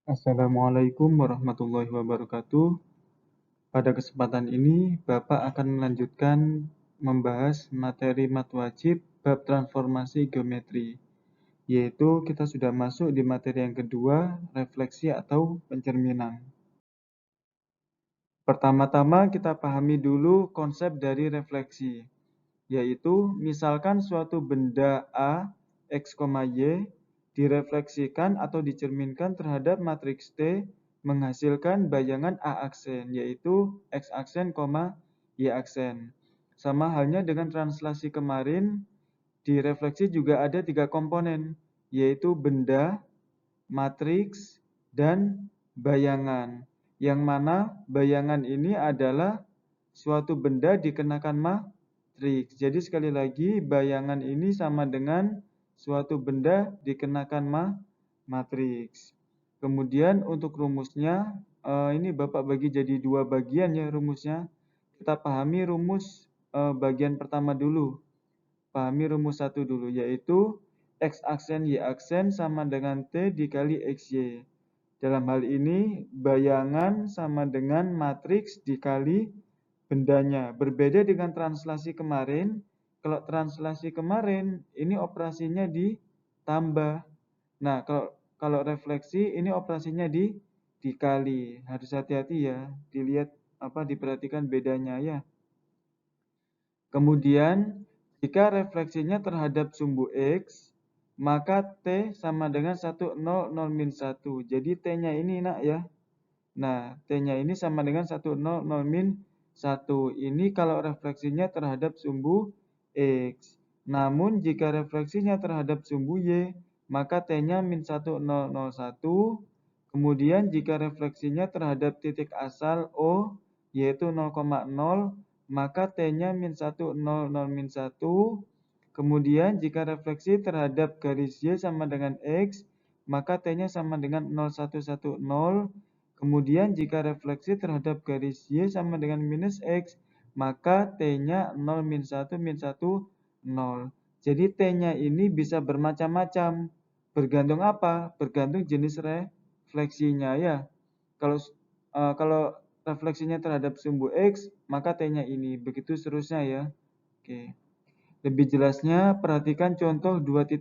Assalamualaikum warahmatullahi wabarakatuh. Pada kesempatan ini, Bapak akan melanjutkan membahas materi mat wajib bab transformasi geometri, yaitu kita sudah masuk di materi yang kedua, refleksi atau pencerminan. Pertama-tama kita pahami dulu konsep dari refleksi, yaitu misalkan suatu benda A, X, Y direfleksikan atau dicerminkan terhadap matriks T menghasilkan bayangan A aksen, yaitu X aksen, Y aksen. Sama halnya dengan translasi kemarin, di refleksi juga ada 3 komponen, yaitu benda, matriks, dan bayangan. Yang mana bayangan ini adalah suatu benda dikenakan matriks. Jadi sekali lagi bayangan ini sama dengan suatu benda dikenakan matriks. Kemudian untuk rumusnya, ini Bapak bagi jadi 2 bagian ya rumusnya. Kita pahami rumus bagian pertama dulu. Pahami rumus 1 dulu, yaitu X aksen Y aksen sama dengan T dikali XY. Dalam hal ini, bayangan sama dengan matriks dikali bendanya. Berbeda dengan translasi kemarin, kalau translasi kemarin, ini operasinya ditambah. Nah, kalau refleksi, ini operasinya dikali. Harus hati-hati ya, dilihat diperhatikan bedanya ya. Kemudian, jika refleksinya terhadap sumbu X, maka T sama dengan 1, 0, 0, min 1. Jadi T-nya ini nak ya. Nah, T-nya ini sama dengan 1, 0, 0, min 1. Ini kalau refleksinya terhadap sumbu X. Namun, jika refleksinya terhadap sumbu Y, maka T-nya min 1, 0, 0, 1. Kemudian, jika refleksinya terhadap titik asal O, yaitu 0,0, maka T-nya min 1, 0, 0, min 1. Kemudian jika refleksi terhadap garis Y sama dengan X, maka T-nya sama dengan 0, 1, 1, 0. Kemudian jika refleksi terhadap garis Y sama dengan minus X, maka T-nya 0, min 1, min 1, 0. Jadi T-nya ini bisa bermacam-macam. Bergantung apa? Bergantung jenis refleksinya ya. Kalau refleksinya terhadap sumbu X, maka T-nya ini. Begitu seterusnya ya. Oke. Lebih jelasnya, perhatikan contoh 2.1.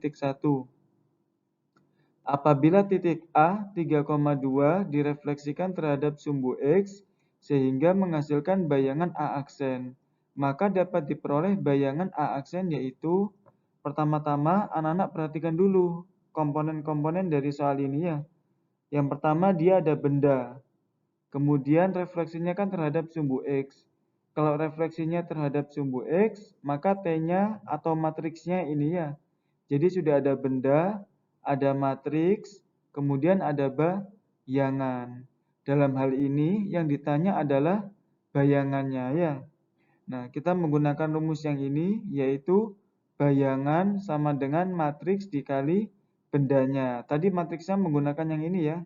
Apabila titik A 3,2 direfleksikan terhadap sumbu X, sehingga menghasilkan bayangan A aksen, maka dapat diperoleh bayangan A aksen yaitu, pertama-tama anak-anak perhatikan dulu komponen-komponen dari soal ini ya. Yang pertama dia ada benda. Kemudian refleksinya kan terhadap sumbu X. Kalau refleksinya terhadap sumbu X, maka T-nya atau matriksnya ini ya. Jadi sudah ada benda, ada matriks, kemudian ada bayangan. Dalam hal ini yang ditanya adalah bayangannya ya. Nah, kita menggunakan rumus yang ini, yaitu bayangan sama dengan matriks dikali bendanya. Tadi matriksnya menggunakan yang ini ya,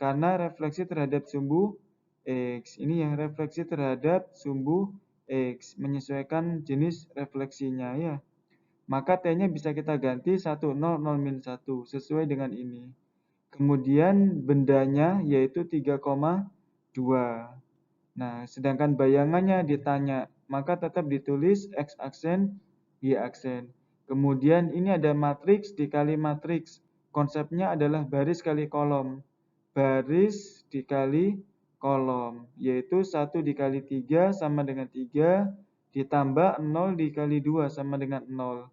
karena refleksi terhadap sumbu X. Ini yang refleksi terhadap sumbu X, menyesuaikan jenis refleksinya ya. Maka T-nya bisa kita ganti 1, 0, 0, min 1, sesuai dengan ini. Kemudian bendanya yaitu 3,2. Nah, sedangkan bayangannya ditanya, maka tetap ditulis X aksen, Y aksen. Kemudian ini ada matriks dikali matriks. Konsepnya adalah baris kali kolom. Baris dikali kolom, yaitu 1 dikali 3 sama dengan 3, ditambah 0 dikali 2 sama dengan 0.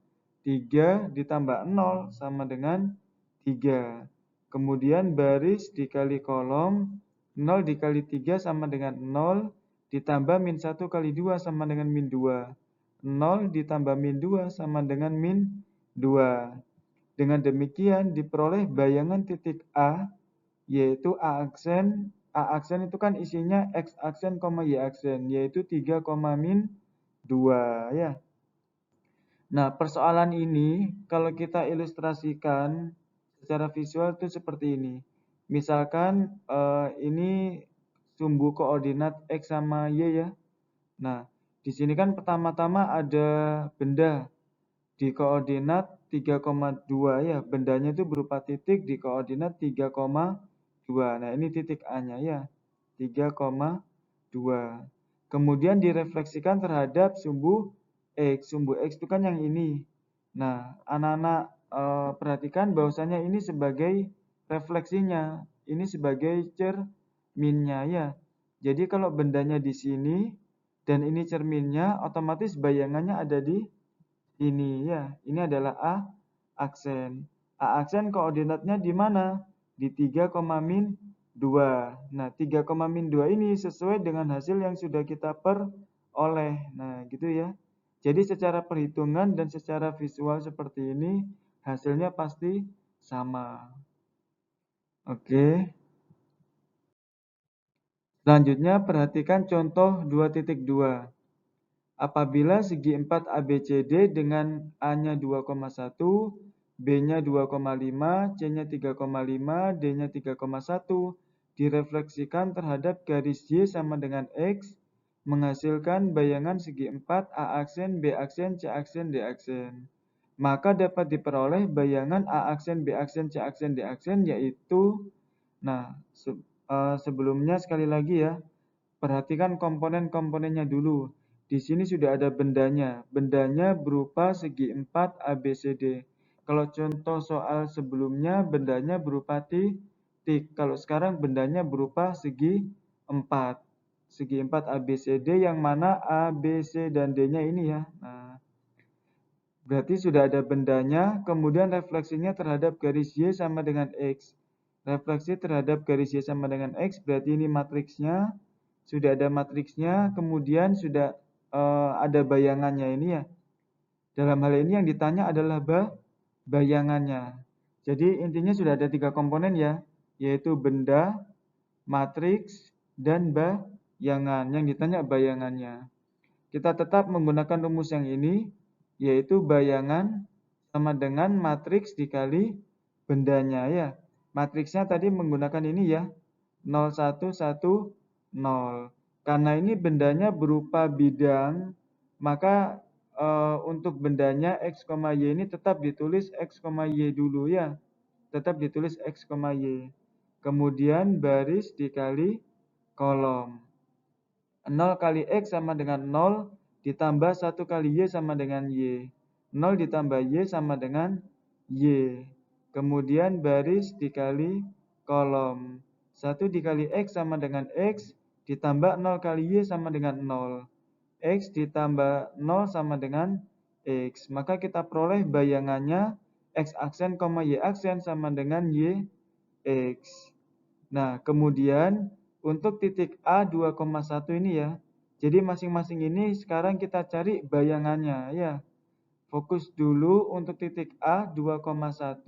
3 ditambah 0 sama dengan 3. Kemudian baris dikali kolom, 0 dikali 3 sama dengan 0, ditambah min 1 kali 2 sama dengan min 2. 0 ditambah min 2 sama dengan min 2. Dengan demikian diperoleh bayangan titik A, yaitu A aksen. A aksen itu kan isinya X aksen, Y aksen, yaitu 3, min 2 ya. Nah, persoalan ini kalau kita ilustrasikan secara visual itu seperti ini. Misalkan ini sumbu koordinat X sama Y ya. Nah, di sini kan pertama-tama ada benda di koordinat 3,2 ya. Bendanya itu berupa titik di koordinat 3,2. 2. Nah, ini titik A-nya ya. 3,2. Kemudian direfleksikan terhadap sumbu X. Sumbu X itu kan yang ini. Nah, anak-anak perhatikan bahwasanya ini sebagai refleksinya. Ini sebagai cerminnya ya. Jadi kalau bendanya di sini dan ini cerminnya, otomatis bayangannya ada di ini ya. Ini adalah A aksen. A aksen koordinatnya di mana? Di 3,-2. Nah, 3,-2 ini sesuai dengan hasil yang sudah kita peroleh. Nah, gitu ya. Jadi secara perhitungan dan secara visual seperti ini, hasilnya pasti sama. Oke. Selanjutnya perhatikan contoh 2.2. Apabila segi 4 ABCD dengan A-nya 2,1, B-nya 2,5, C-nya 3,5, D-nya 3,1 direfleksikan terhadap garis Y sama dengan X, menghasilkan bayangan segi 4 A aksen, B aksen, C aksen, D aksen. Maka dapat diperoleh bayangan A aksen, B aksen, C aksen, D aksen yaitu, nah sebelumnya sekali lagi ya, perhatikan komponen-komponennya dulu. Di sini sudah ada bendanya. Bendanya berupa segi 4 ABCD. Kalau contoh soal sebelumnya bendanya berupa titik. Kalau sekarang bendanya berupa segi 4. Segi 4 ABCD yang mana A, B, C, dan D-nya ini ya. Nah, berarti sudah ada bendanya, kemudian refleksinya terhadap garis Y sama dengan X. Refleksi terhadap garis Y sama dengan X, berarti ini matriksnya. Sudah ada matriksnya, kemudian sudah ada bayangannya ini ya. Dalam hal ini yang ditanya adalah bayangannya. Jadi intinya sudah ada 3 komponen ya, yaitu benda, matriks, dan bayangan. Yang ditanya bayangannya. Kita tetap menggunakan rumus yang ini, yaitu bayangan sama dengan matriks dikali bendanya ya. Matriksnya tadi menggunakan ini ya, 0, 1, 1, 0. Karena ini bendanya berupa bidang, maka untuk bendanya X, Y ini tetap ditulis X, Y dulu ya. Tetap ditulis X, Y. Kemudian baris dikali kolom. 0 kali X sama dengan 0 ditambah 1 kali Y sama dengan Y. 0 ditambah Y sama dengan Y. Kemudian baris dikali kolom. 1 dikali X sama dengan X ditambah 0 kali Y sama dengan 0. X ditambah 0 sama dengan X. Maka kita peroleh bayangannya X aksen, Y aksen sama dengan Y X. Nah, kemudian untuk titik A 2,1 ini ya. Jadi masing-masing ini sekarang kita cari bayangannya ya. Fokus dulu untuk titik A 2,1,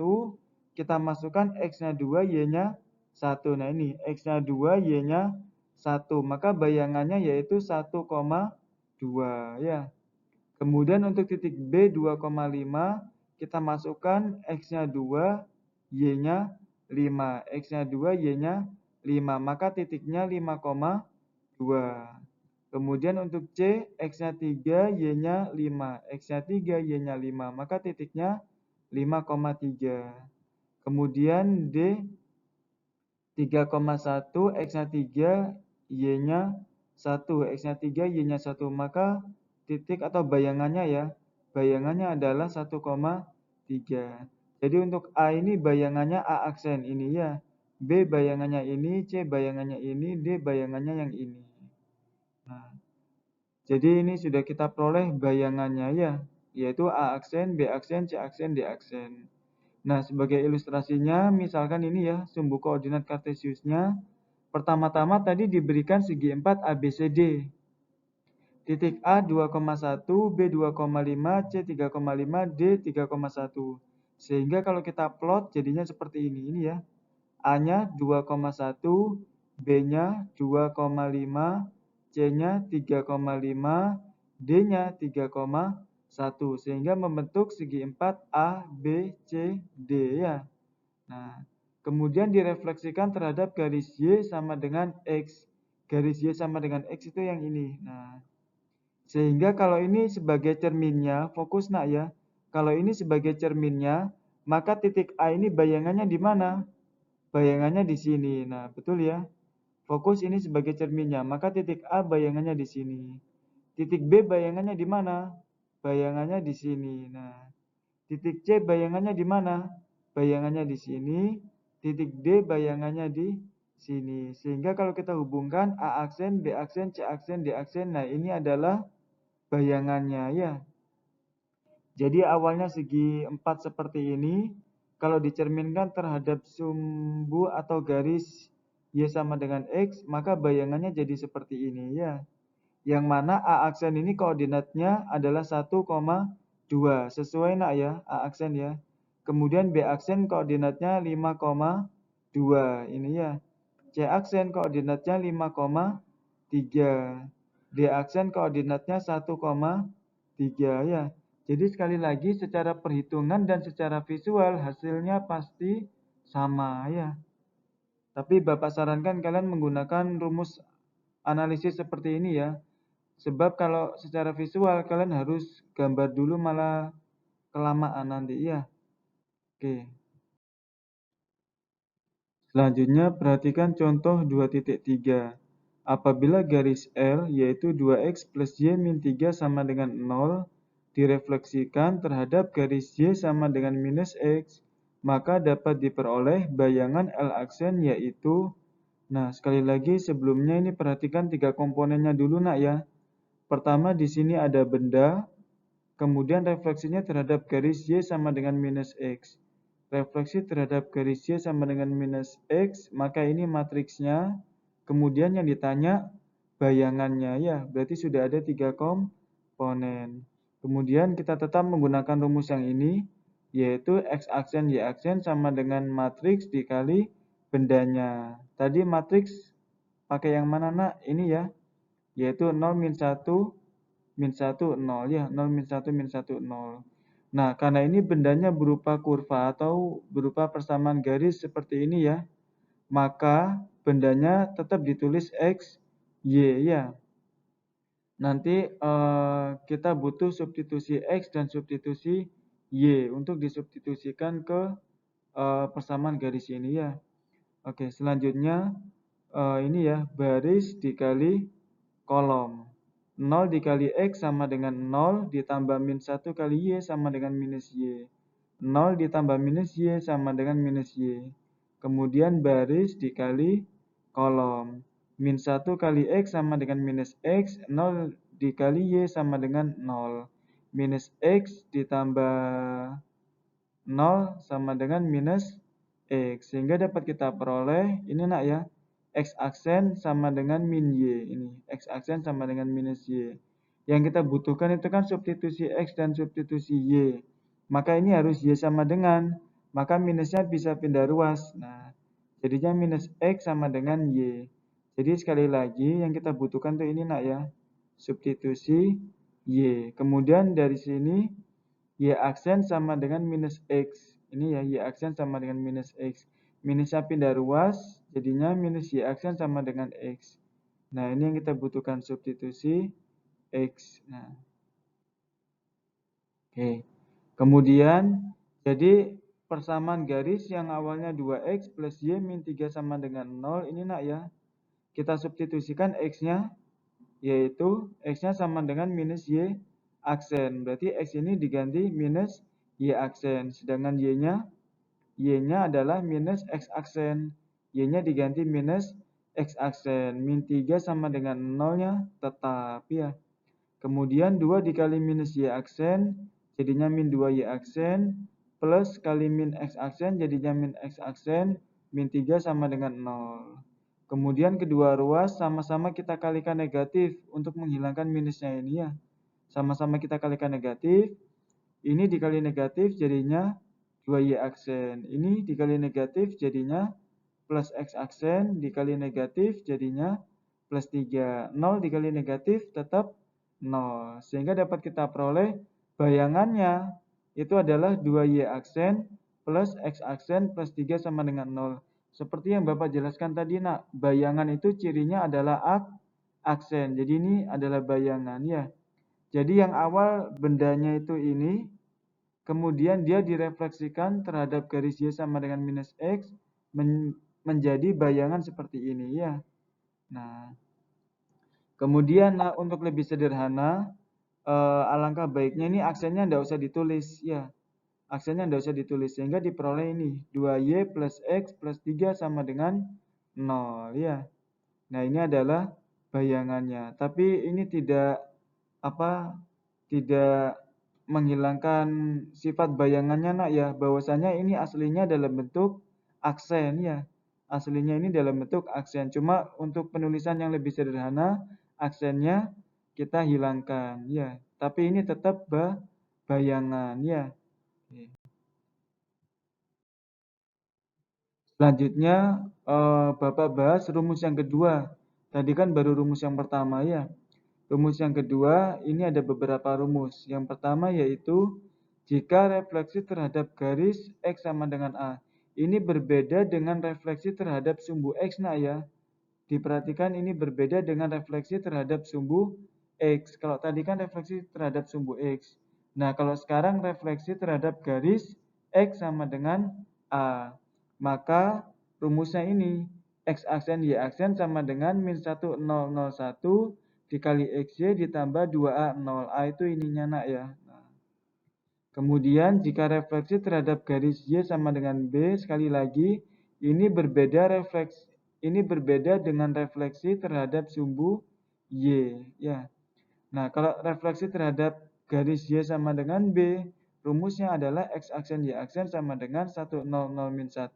kita masukkan X-nya 2, Y-nya 1. Nah ini X-nya 2, Y-nya 1. Maka bayangannya yaitu 1,2 ya. Kemudian untuk titik B 2,5, kita masukkan X-nya 2, Y-nya 5. X-nya 2, Y-nya 5. Maka titiknya 5,2. Kemudian untuk C, X-nya 3, Y-nya 5. X-nya 3, Y-nya 5. Maka titiknya 5,3. Kemudian D 3,1, X-nya 3, Y-nya 1. X-nya 3, Y-nya 1. Maka titik atau bayangannya ya, bayangannya adalah 1,3. Jadi untuk A ini bayangannya A aksen ini ya, B bayangannya ini, C bayangannya ini, D bayangannya yang ini. Nah, jadi ini sudah kita peroleh bayangannya ya, yaitu A aksen, B aksen, C aksen, D aksen. Nah, sebagai ilustrasinya misalkan ini ya, sumbu koordinat kartesiusnya. Pertama-tama tadi diberikan segi 4 ABCD. Titik A 2,1, B 2,5, C 3,5, D 3,1. Sehingga kalau kita plot jadinya seperti ini ya. A-nya 2,1, B-nya 2,5, C-nya 3,5, D-nya 3,1. Sehingga membentuk segi 4 A, B, C, D ya. Nah, kemudian direfleksikan terhadap garis Y sama dengan X. Garis Y sama dengan X itu yang ini. Nah, sehingga kalau ini sebagai cerminnya, fokus nak ya. Kalau ini sebagai cerminnya, maka titik A ini bayangannya di mana? bayangannya di sini. Nah, betul ya. Fokus ini sebagai cerminnya, maka titik A bayangannya di sini. Titik B bayangannya di mana? Bayangannya di sini. Nah, titik C bayangannya di mana? Bayangannya di sini. Titik D bayangannya di sini. Sehingga kalau kita hubungkan A aksen, B aksen, C aksen, D aksen, nah ini adalah bayangannya ya. Jadi awalnya segi 4 seperti ini, kalau dicerminkan terhadap sumbu atau garis Y sama dengan X, maka bayangannya jadi seperti ini ya. Yang mana A aksen ini koordinatnya adalah 1,2. Sesuai nak ya, A aksen ya. Kemudian B aksen koordinatnya 5,2. Ini ya. C aksen koordinatnya 5,3. D aksen koordinatnya 1,3 ya. Jadi sekali lagi secara perhitungan dan secara visual hasilnya pasti sama ya. Tapi Bapak sarankan kalian menggunakan rumus analisis seperti ini ya. Sebab kalau secara visual kalian harus gambar dulu malah kelamaan nanti ya. Oke. Selanjutnya perhatikan contoh 2.3. Apabila garis L yaitu 2x plus y min 3 sama dengan 0 direfleksikan terhadap garis y sama dengan minus x, maka dapat diperoleh bayangan L aksen yaitu. Nah, sekali lagi sebelumnya ini perhatikan tiga komponennya dulu nak ya. Pertama di sini ada benda, kemudian refleksinya terhadap garis y sama dengan minus x. Refleksi terhadap garis y sama dengan minus x, maka ini matriksnya. Kemudian yang ditanya bayangannya ya, berarti sudah ada tiga komponen. Kemudian kita tetap menggunakan rumus yang ini, yaitu x aksen y aksen sama dengan matriks dikali bendanya. Tadi matriks pakai yang mana nak? Ini ya, yaitu 0 min 1 min 1 0 ya, 0 min 1 min 1 0. Nah, karena ini bendanya berupa kurva atau berupa persamaan garis seperti ini ya, maka bendanya tetap ditulis x, y ya. Nanti kita butuh substitusi x dan substitusi y untuk disubstitusikan ke persamaan garis ini ya. Oke, selanjutnya ini ya, baris dikali kolom. 0 dikali X sama dengan 0 ditambah min 1 kali Y sama dengan minus Y. 0 ditambah minus Y sama dengan minus Y. Kemudian baris dikali kolom. Min 1 kali X sama dengan minus X. 0 dikali Y sama dengan 0. Minus X ditambah 0 sama dengan minus X. Sehingga dapat kita peroleh, ini nak ya, X aksen sama dengan min Y. Ini, X aksen sama dengan minus Y. Yang kita butuhkan itu kan substitusi X dan substitusi Y. Maka ini harus Y sama dengan, maka minusnya bisa pindah ruas. Nah, jadinya minus X sama dengan Y. Jadi sekali lagi yang kita butuhkan tuh ini nak ya, substitusi Y. Kemudian dari sini Y aksen sama dengan minus X. Ini ya, Y aksen sama dengan minus X. Minusnya pindah ruas, jadinya minus Y aksen sama dengan X. Nah, ini yang kita butuhkan substitusi X. Nah, oke. Kemudian, jadi persamaan garis yang awalnya 2X plus Y min 3 sama dengan 0. Ini nak ya, kita substitusikan X-nya, yaitu X-nya sama dengan minus Y aksen. Berarti X ini diganti minus Y aksen. Sedangkan Y-nya adalah minus X aksen. Y-nya diganti minus X aksen. Min 3 sama dengan 0-nya tetap ya. Kemudian 2 dikali minus Y aksen, jadinya min 2Y aksen. Plus kali min X aksen, jadinya min X aksen. Min 3 sama dengan 0. Kemudian kedua ruas sama-sama kita kalikan negatif untuk menghilangkan minusnya ini ya. Sama-sama kita kalikan negatif. Ini dikali negatif jadinya 2Y aksen. Ini dikali negatif jadinya plus X aksen. Dikali negatif jadinya plus 3. 0 dikali negatif tetap 0. Sehingga dapat kita peroleh bayangannya itu adalah 2Y aksen plus X aksen plus 3 sama dengan 0. Seperti yang Bapak jelaskan tadi nak, bayangan itu cirinya adalah aksen. Jadi ini adalah bayangan ya. Jadi yang awal bendanya itu ini, kemudian dia direfleksikan terhadap garis Y sama dengan minus X, menjadi bayangan seperti ini ya. Nah, kemudian untuk lebih sederhana, alangkah baiknya ini aksennya tidak usah ditulis ya. Aksennya tidak usah ditulis sehingga diperoleh ini 2y plus x plus 3 sama dengan 0 ya. Nah, ini adalah bayangannya. Tapi ini tidak tidak menghilangkan sifat bayangannya nak ya. Bahwasanya ini aslinya dalam bentuk aksen ya. Aslinya ini dalam bentuk aksen. Cuma untuk penulisan yang lebih sederhana, aksennya kita hilangkan ya. Tapi ini tetap bayangan ya. Selanjutnya Bapak bahas rumus yang kedua. Tadi kan baru rumus yang pertama ya. Rumus yang kedua ini ada beberapa rumus. Yang pertama yaitu jika refleksi terhadap garis X sama dengan A. Ini berbeda dengan refleksi terhadap sumbu X nak ya. Diperhatikan ini berbeda dengan refleksi terhadap sumbu X. Kalau tadi kan refleksi terhadap sumbu X. Nah, kalau sekarang refleksi terhadap garis X sama dengan A. Maka rumusnya ini X aksen Y aksen sama dengan min 1001 dikali XY ditambah 2A 0A itu ininya nak ya. Nah, kemudian jika refleksi terhadap garis Y sama dengan B, sekali lagi ini berbeda dengan refleksi terhadap sumbu Y ya. Nah, kalau refleksi terhadap garis Y sama dengan B, rumusnya adalah X aksen Y aksen sama dengan 100 min 1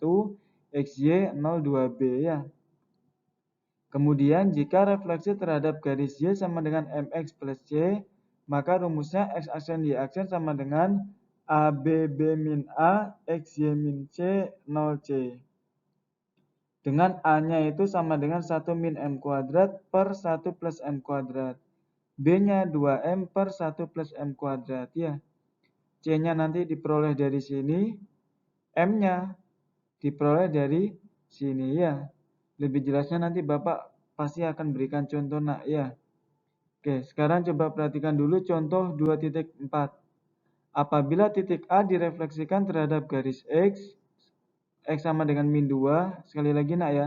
XY 02B ya. Kemudian jika refleksi terhadap garis Y sama dengan MX plus C, maka rumusnya X aksen Y aksen sama dengan ABB min A, XY min C, 0C. Dengan A-nya itu sama dengan 1 min M kuadrat per 1 plus M kuadrat. B-nya 2M per 1 plus M kuadrat ya. C-nya nanti diperoleh dari sini, M-nya diperoleh dari sini ya. Lebih jelasnya nanti Bapak pasti akan berikan contoh nak ya. Oke, sekarang coba perhatikan dulu contoh 2.4. Apabila titik A direfleksikan terhadap garis X sama dengan min 2, sekali lagi nak ya.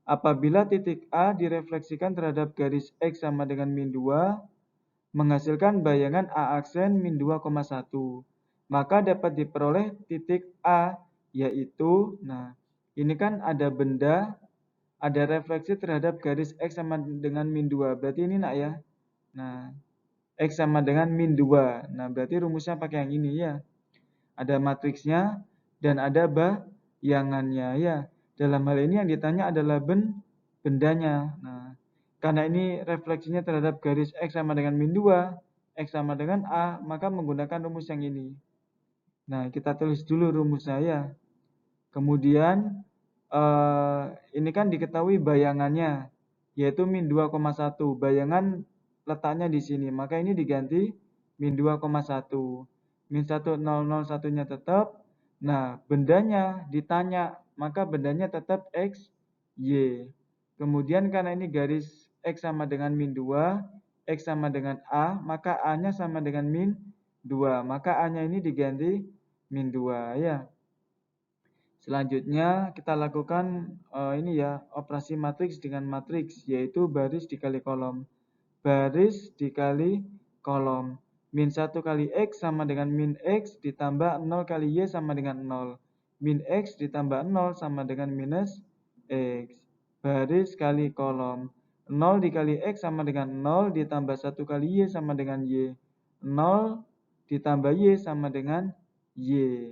Apabila titik A direfleksikan terhadap garis X sama dengan min 2, menghasilkan bayangan A aksen min 2,1. Maka dapat diperoleh titik A, yaitu, nah ini kan ada benda, ada refleksi terhadap garis X sama dengan min 2. Berarti ini nak ya. Nah, X sama dengan min 2. Nah, berarti rumusnya pakai yang ini ya. Ada matriksnya dan ada bayangannya ya. Dalam hal ini yang ditanya adalah bendanya. Nah, karena ini refleksinya terhadap garis X sama dengan min 2, X sama dengan A, maka menggunakan rumus yang ini. Nah, kita tulis dulu rumusnya ya. Kemudian, ini kan diketahui bayangannya, yaitu min 2,1. Bayangan letaknya di sini, maka ini diganti min 2,1. Min 1001-nya tetap. Nah, bendanya ditanya, maka bendanya tetap X, Y. Kemudian karena ini garis X sama dengan min 2, X sama dengan A, maka A-nya sama dengan min 2. Maka A-nya ini diganti min 2 ya. Selanjutnya kita lakukan ini ya, operasi matriks dengan matriks, yaitu baris dikali kolom. Baris dikali kolom. Min 1 kali X sama dengan min X ditambah 0 kali Y sama dengan 0. Min X ditambah 0 sama dengan minus X. Baris kali kolom. 0 dikali X sama dengan 0 ditambah 1 kali Y sama dengan Y. 0 ditambah Y sama dengan Y.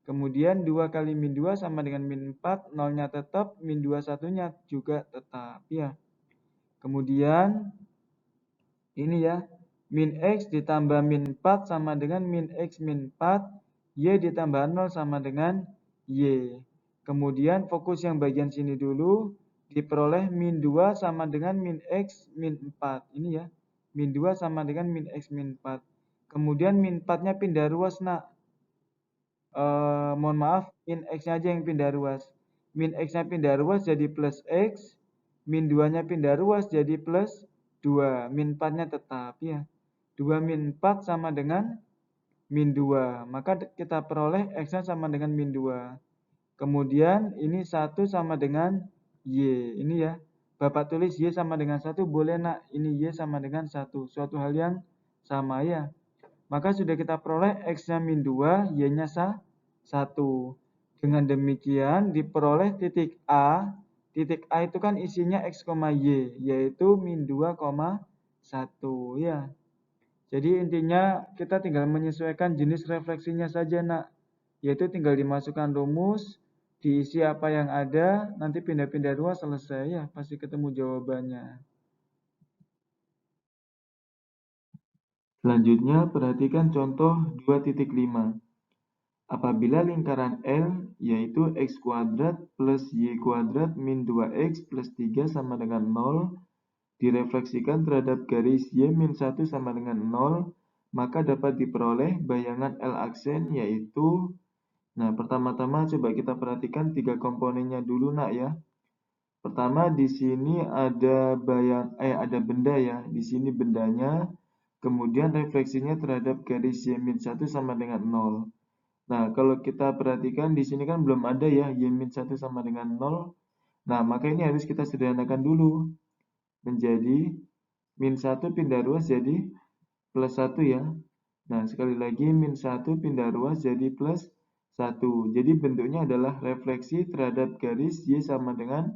Kemudian 2 kali min 2 sama dengan min 4. 0-nya tetap, min 2 satunya juga tetap ya. Kemudian ini ya, min X ditambah min 4 sama dengan min X min 4, Y ditambah 0 sama dengan Y. Kemudian fokus yang bagian sini dulu, diperoleh min 2 sama dengan min X min 4. Ini ya, min 2 sama dengan min X min 4. Kemudian min 4-nya pindah ruas nak. Mohon maaf, min X-nya aja yang pindah ruas. Min X-nya pindah ruas jadi plus X, min 2-nya pindah ruas jadi plus 2, min 4-nya tetap ya. 2 min 4 sama dengan min 2. Maka kita peroleh X-nya sama dengan min 2. Kemudian ini 1 sama dengan Y. Ini ya. Bapak tulis Y sama dengan 1 boleh nak. Ini Y sama dengan 1. Suatu hal yang sama ya. Maka sudah kita peroleh X-nya min 2, Y-nya 1. Dengan demikian diperoleh titik A. Titik A itu kan isinya X, Y, yaitu min 2,1 ya. Jadi intinya kita tinggal menyesuaikan jenis refleksinya saja nak. Yaitu tinggal dimasukkan rumus, diisi apa yang ada, nanti pindah-pindah ruas selesai ya. Pasti ketemu jawabannya. Selanjutnya perhatikan contoh 2.5. Apabila lingkaran L yaitu x kuadrat plus y kuadrat min 2x plus 3 sama dengan 0 direfleksikan terhadap garis y min 1 sama dengan 0, maka dapat diperoleh bayangan L aksen yaitu, nah pertama-tama coba kita perhatikan 3 komponennya dulu nak ya. Pertama di sini ada ada benda ya, di sini bendanya, kemudian refleksinya terhadap garis y min 1 sama dengan 0. Nah, kalau kita perhatikan di sini kan belum ada ya y-1 sama dengan 0. Nah, maka ini harus kita sederhanakan dulu. Menjadi min 1 pindah ruas jadi plus 1 ya. Nah, sekali lagi min 1 pindah ruas jadi plus 1. Jadi bentuknya adalah refleksi terhadap garis y sama dengan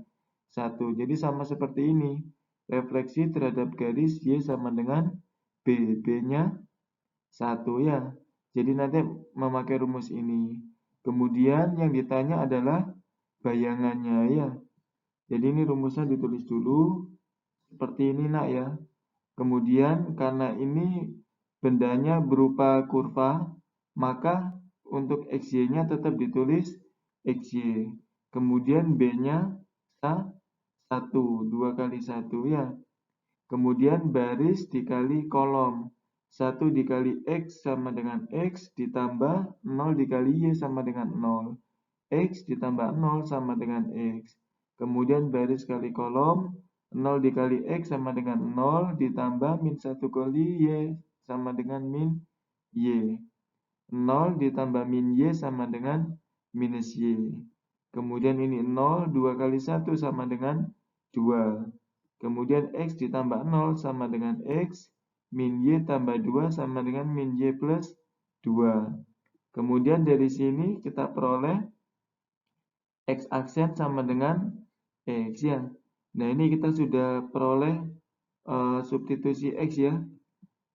1. Jadi sama seperti ini. Refleksi terhadap garis y sama dengan b. B-nya 1 ya. Jadi nanti memakai rumus ini. Kemudian yang ditanya adalah bayangannya ya. Jadi ini rumusnya ditulis dulu. Seperti ini nak ya. Kemudian karena ini bendanya berupa kurva, maka untuk XY-nya tetap ditulis XY. Kemudian B-nya 1, 2 kali 1 ya. Kemudian baris dikali kolom. 1 dikali X sama dengan X ditambah 0 dikali Y sama dengan 0. X ditambah 0 sama dengan X. Kemudian baris kali kolom, 0 dikali X sama dengan 0 ditambah min 1 kali Y sama dengan min Y. 0 ditambah min Y sama dengan minus Y. Kemudian ini 0, 2 kali 1 sama dengan 2. Kemudian X ditambah 0 sama dengan X, min Y tambah 2 sama dengan min Y plus 2. Kemudian dari sini kita peroleh X aksen sama dengan X ya. Nah ini kita sudah peroleh substitusi X ya.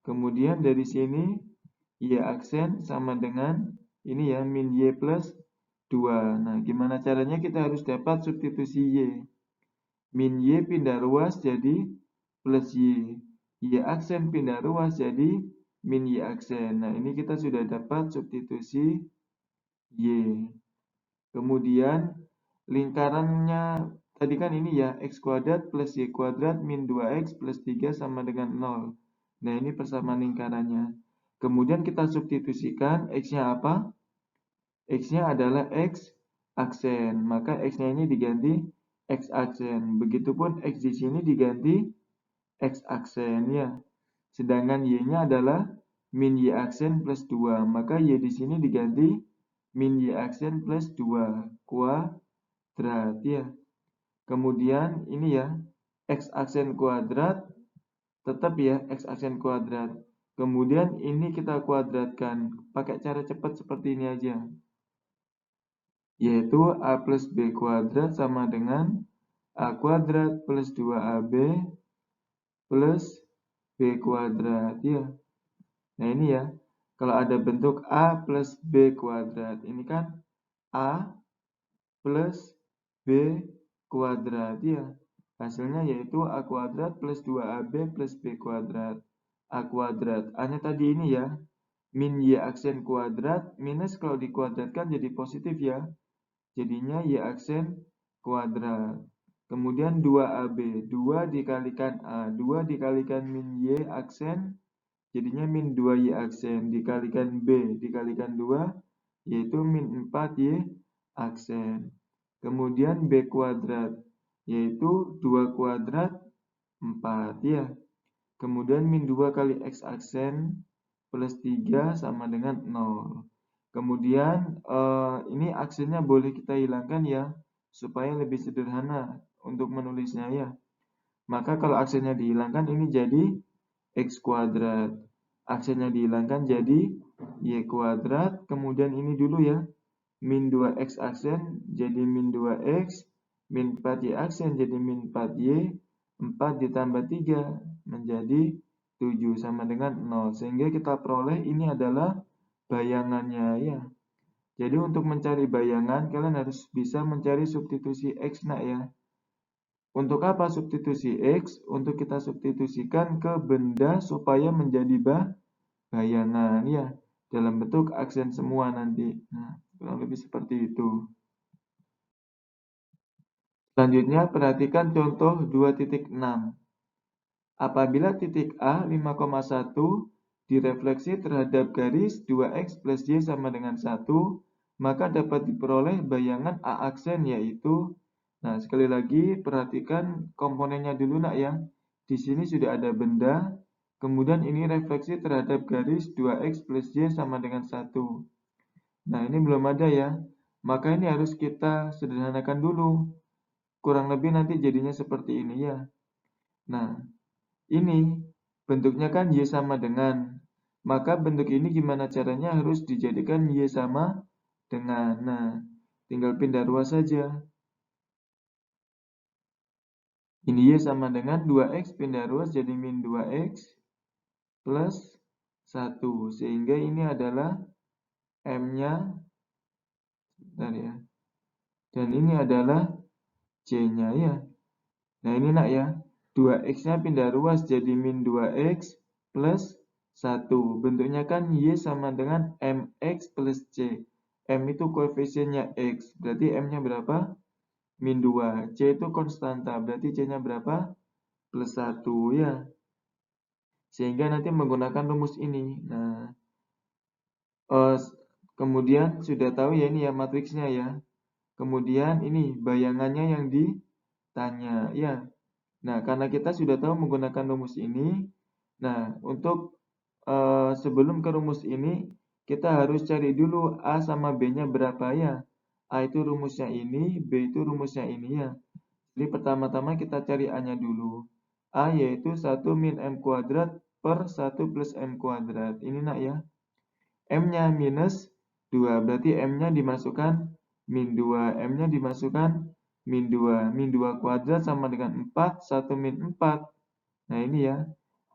Kemudian dari sini Y aksen sama dengan ini ya min Y plus 2. Nah gimana caranya kita harus dapat substitusi Y. Min Y pindah ruas jadi plus Y. Y aksen pindah ruas jadi min Y aksen. Nah, ini kita sudah dapat substitusi Y. Kemudian lingkarannya tadi kan ini ya, X kuadrat plus Y kuadrat min 2X plus 3 sama dengan 0. Nah, ini persamaan lingkarannya. Kemudian kita substitusikan X-nya apa? X-nya adalah X aksen. Maka X-nya ini diganti X aksen. Begitupun X di sini diganti X aksen ya. Sedangkan Y-nya adalah min Y aksen plus 2. Maka Y di sini diganti min Y aksen plus 2 kuadrat ya. Kemudian ini ya, X aksen kuadrat tetap ya X aksen kuadrat. Kemudian ini kita kuadratkan pakai cara cepat seperti ini aja. Yaitu A plus B kuadrat sama dengan A kuadrat plus 2AB plus B kuadrat ya. Nah ini ya, kalau ada bentuk A plus B kuadrat, ini kan A plus B kuadrat ya. Hasilnya yaitu A kuadrat plus 2AB plus B kuadrat. A kuadrat, A-nya tadi ini ya, min Y aksen kuadrat, minus kalau dikuadratkan jadi positif ya. Jadinya Y aksen kuadrat. Kemudian 2AB, 2 dikalikan A, 2 dikalikan min Y aksen, jadinya min 2Y aksen, dikalikan B, dikalikan 2, yaitu min 4Y aksen. Kemudian B kuadrat, yaitu 2 kuadrat 4 ya. Kemudian min 2 kali X aksen plus 3 sama dengan 0. Kemudian ini aksennya boleh kita hilangkan ya, supaya lebih sederhana untuk menulisnya ya. Maka kalau aksennya dihilangkan ini jadi x kuadrat. Aksennya dihilangkan jadi y kuadrat. Kemudian ini dulu ya, min 2x aksen jadi min 2x, min 4y aksen jadi min 4y, 4 ditambah 3 menjadi 7 sama dengan 0. Sehingga kita peroleh ini adalah bayangannya ya. Jadi untuk mencari bayangan kalian harus bisa mencari substitusi x nak ya. Untuk apa substitusi x? Untuk kita substitusikan ke benda supaya menjadi bayangan ya, dalam bentuk aksen semua nanti. Nah, kurang lebih seperti itu. Selanjutnya perhatikan contoh 2.6. Apabila titik A 5,1 direfleksi terhadap garis 2x plus y sama dengan 1, maka dapat diperoleh bayangan A aksen yaitu. Nah, sekali lagi perhatikan komponennya dulu nak ya. Di sini sudah ada benda, kemudian ini refleksi terhadap garis 2x plus y sama dengan 1. Nah, ini belum ada ya. Maka ini harus kita sederhanakan dulu. Kurang lebih nanti jadinya seperti ini ya. Nah, ini bentuknya kan y sama dengan. Maka bentuk ini gimana caranya harus dijadikan y sama dengan. Nah, tinggal pindah ruas saja. Ini y sama dengan 2x pindah ruas jadi min 2x plus 1. Sehingga ini adalah m-nya. Bentar ya. Dan ini adalah c-nya ya. Nah ini nak ya. 2x-nya pindah ruas jadi min 2x plus 1. Bentuknya kan y sama dengan mx plus c. M itu koefisiennya x. Berarti m-nya berapa? Min 2. C itu konstanta. Berarti c-nya berapa? Plus 1 ya. Sehingga nanti menggunakan rumus ini. Nah, kemudian sudah tahu ya ini ya matriksnya ya. Kemudian ini bayangannya yang ditanya ya. Nah, karena kita sudah tahu menggunakan rumus ini. Nah, untuk sebelum ke rumus ini kita harus cari dulu A sama B-nya berapa ya. A itu rumusnya ini, B itu rumusnya ini ya. Jadi pertama-tama kita cari A-nya dulu. A yaitu 1 min M kuadrat per 1 plus M kuadrat. Ini nak ya. M-nya minus 2. Berarti M-nya dimasukkan min 2. M-nya dimasukkan min 2. Min 2 kuadrat sama dengan 4. 1 min 4. Nah ini ya.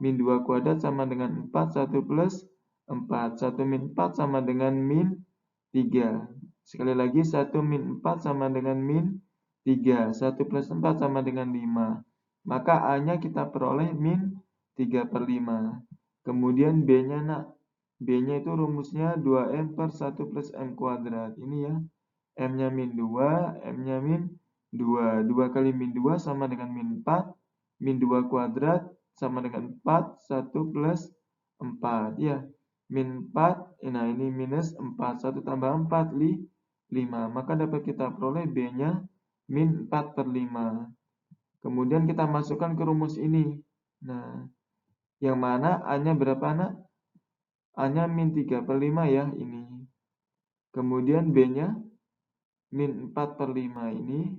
Min 2 kuadrat sama dengan 4. 1 plus 4. 1 min 4 sama dengan min 3. Sekali lagi 1 min 4 sama dengan min 3. 1 plus 4 sama dengan 5. Maka A-nya kita peroleh min 3 per 5. Kemudian B-nya nak. B-nya itu rumusnya 2M per 1 plus M kuadrat. Ini ya. M-nya min 2, M-nya min 2. 2 kali min 2 sama dengan min 4. Min 2 kuadrat sama dengan 4. 1 plus 4. Ya. Min 4. Nah ini minus 4. 1 tambah 4. 5. Maka dapat kita peroleh B-nya min 4 per 5. Kemudian kita masukkan ke rumus ini. Nah, yang mana A-nya berapa nak? A-nya min 3 per 5 ya ini. Kemudian B-nya min 4 per 5 ini.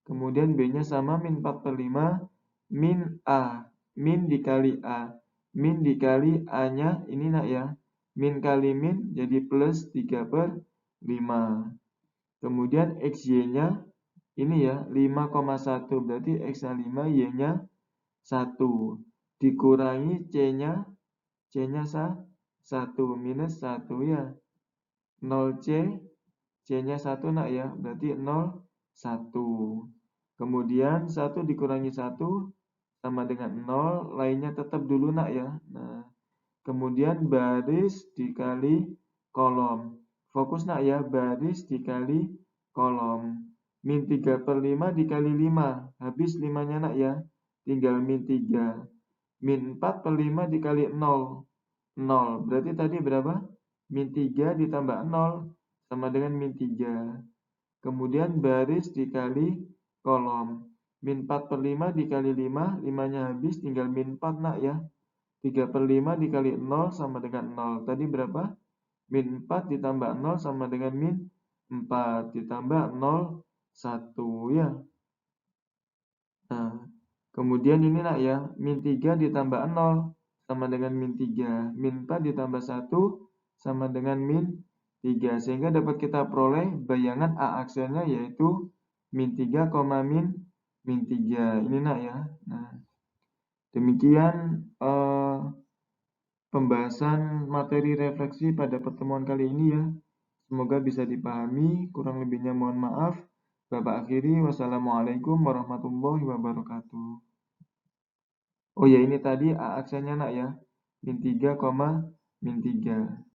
Kemudian B-nya sama min 4 per 5 min A. Min dikali A. Min dikali A-nya ini nak ya. Min kali min jadi plus 3 per 5. Kemudian XY-nya ini ya 5,1 berarti X-nya 5, Y-nya 1 dikurangi C-nya 1 minus 1 ya 0C C-nya 1 nak ya berarti 0 1. Kemudian 1 dikurangi 1 sama dengan 0, lainnya tetap dulu nak ya. Nah, kemudian baris dikali kolom. Fokus nak ya, baris dikali kolom. Min 3 per 5 dikali 5. Habis 5-nya nak ya. Tinggal min 3. Min 4 per 5 dikali 0. 0. Berarti tadi berapa? Min 3 ditambah 0 sama dengan min 3. Kemudian baris dikali kolom. Min 4 per 5 dikali 5. 5-nya habis tinggal min 4 nak ya. 3 per 5 dikali 0 sama dengan 0. Tadi berapa? Min 4 ditambah 0 sama dengan min 4 ditambah 0, 1 ya. Nah, kemudian ini nak ya, min 3 ditambah 0 sama dengan min 3. Min 4 ditambah 1 sama dengan min 3. Sehingga dapat kita peroleh bayangan A aksennya yaitu min 3, min 3. Ini nak ya. Nah, demikian pembahasan materi refleksi pada pertemuan kali ini ya. Semoga bisa dipahami, kurang lebihnya mohon maaf. Bapak akhiri, wassalamualaikum warahmatullahi wabarakatuh. Oh ya, ini tadi A aksennya nak ya, min 3, min 3.